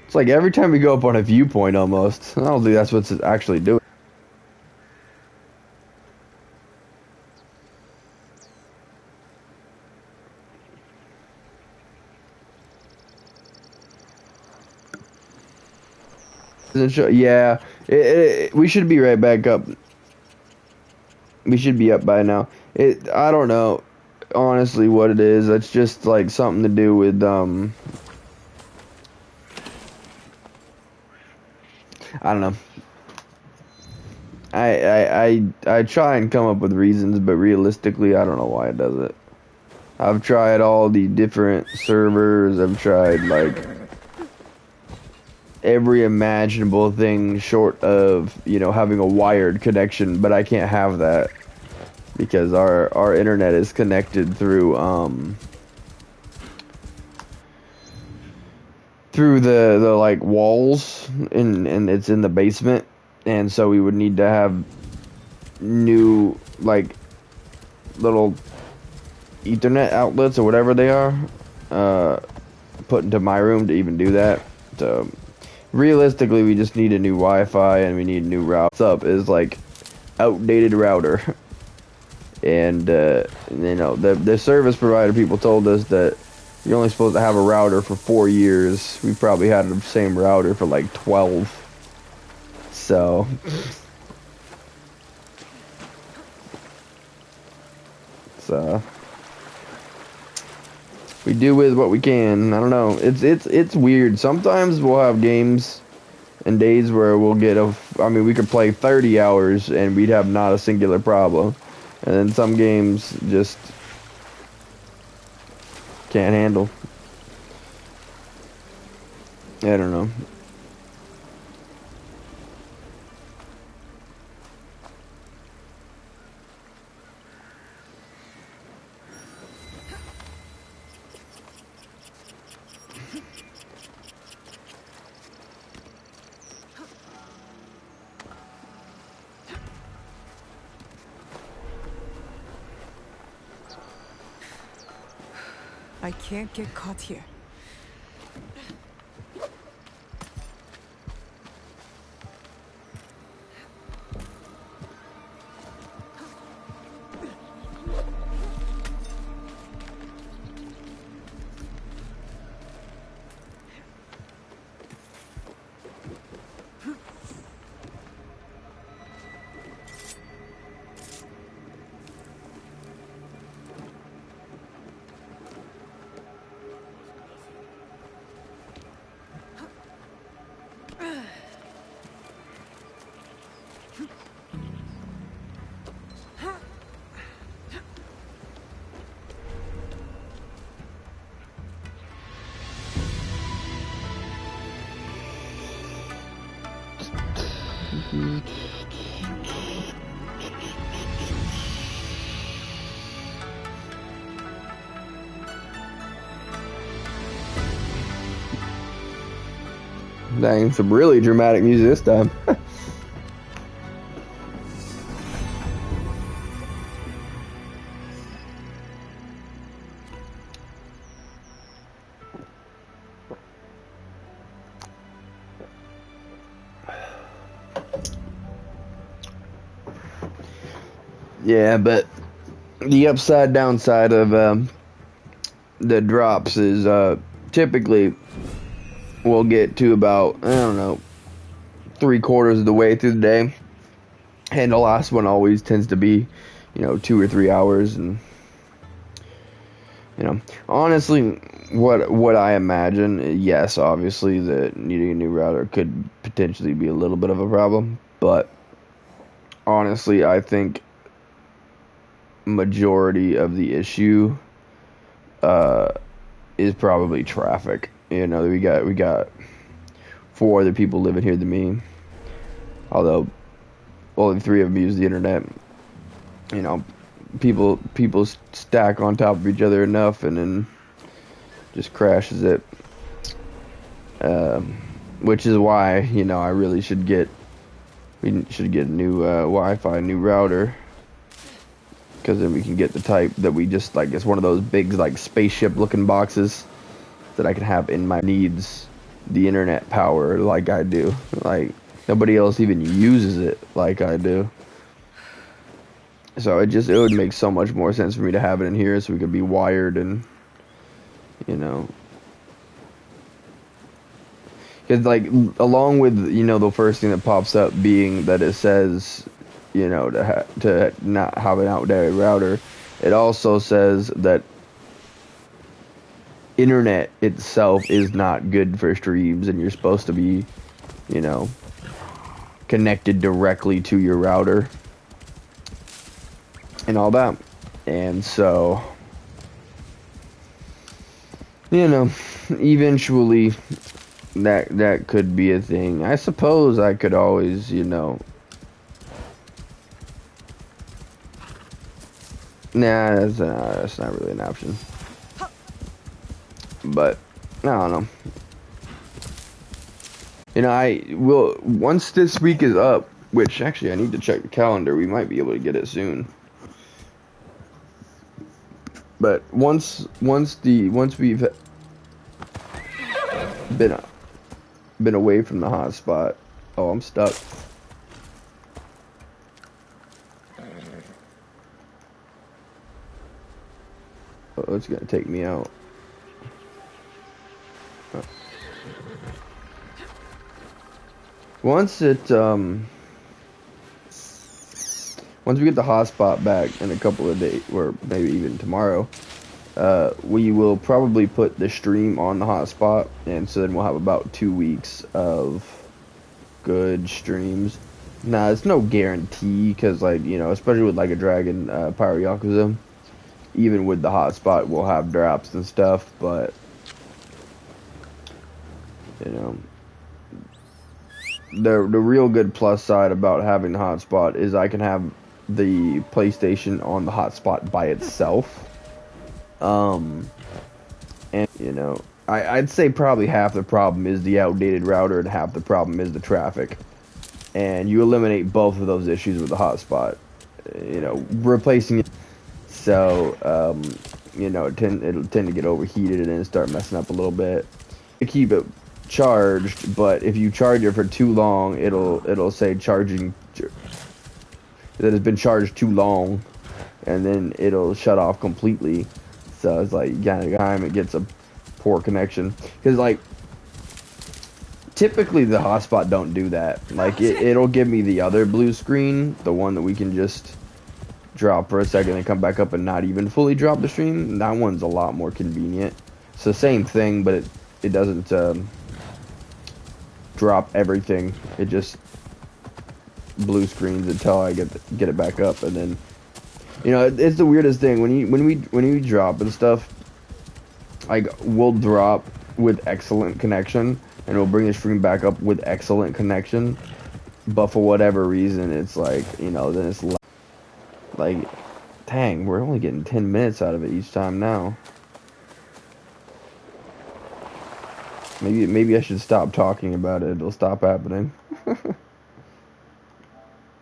It's like every time we go up on a viewpoint almost. I don't think that's what's actually doing. Yeah, we should be right back up. We should be up by now. I don't know, honestly, what it is. It's just like something to do with I don't know. I try and come up with reasons, but realistically, I don't know why it does it. I've tried all the different servers. I've tried like every imaginable thing short of, you know, having a wired connection, but I can't have that because our internet is connected through the like walls and it's in the basement, and so we would need to have new like little Ethernet outlets or whatever they are put into my room to even do that. So realistically, we just need a new Wi-Fi and we need a new router. What's up is like outdated router, and you know the service provider people told us that you're only supposed to have a router for 4 years. We probably had the same router for like 12. So we do with what we can. I don't know. It's weird. Sometimes we'll have games and days where we'll get I mean, we could play 30 hours and we'd have not a singular problem. And then some games just can't handle. I don't know. I can't get caught here. Dang, some really dramatic music this time. Yeah, but the upside downside of the drops is typically we'll get to about, I don't know, 3/4 of the way through the day, and the last one always tends to be, you know, 2 or 3 hours. And you know, honestly, what I imagine, yes, obviously that needing a new router could potentially be a little bit of a problem, but honestly, I think majority of the issue is probably traffic. You know, we got 4 other people living here than me, although only 3 of them use the internet. You know, people stack on top of each other enough, and then just crashes it. Which is why, you know, we should get a new Wi-Fi, new router, because then we can get the type that we just like. It's one of those big like spaceship looking boxes that I can have in my needs. the internet power like I do. Like nobody else even uses it like I do. So it would make so much more sense for me to have it in here so we could be wired and you know, because like along with the first thing that pops up being that it says to not have an outdated router, it also says that internet itself is not good for streams and you're supposed to be connected directly to your router and all that. And so eventually that could be a thing. I suppose I could always nah, that's not really an option. But I don't know. I will, once this week is up, which actually I need to check the calendar, we might be able to get it soon. But once we've been away from the hotspot. Oh, I'm stuck. Oh, it's gonna take me out. Once we get the hotspot back in a couple of days, or maybe even tomorrow, we will probably put the stream on the hotspot, and so then we'll have about 2 weeks of good streams. Nah, it's no guarantee, because especially with like a Dragon Power Yakuza, even with the hotspot we'll have drops and stuff, but the real good plus side about having the hotspot is I can have the PlayStation on the hotspot by itself. And I'd say probably half the problem is the outdated router and half the problem is the traffic. And you eliminate both of those issues with the hotspot. Replacing it. So, it'll tend to get overheated and start messing up a little bit. To keep it charged, but if you charge it for too long, it'll say charging that has been charged too long, and then it'll shut off completely. So it's like it gets a poor connection because like typically the hotspot don't do that. Like it'll give me the other blue screen, the one that we can just drop for a second and come back up and not even fully drop the stream. That one's a lot more convenient. It's the same thing, but it doesn't drop everything. It just blue screens until I get it back up, and then it's the weirdest thing when we drop and stuff. Like we'll drop with excellent connection, and we'll bring the stream back up with excellent connection, but for whatever reason, it's like then it's like, dang, we're only getting 10 minutes out of it each time now. Maybe I should stop talking about it. It'll stop happening.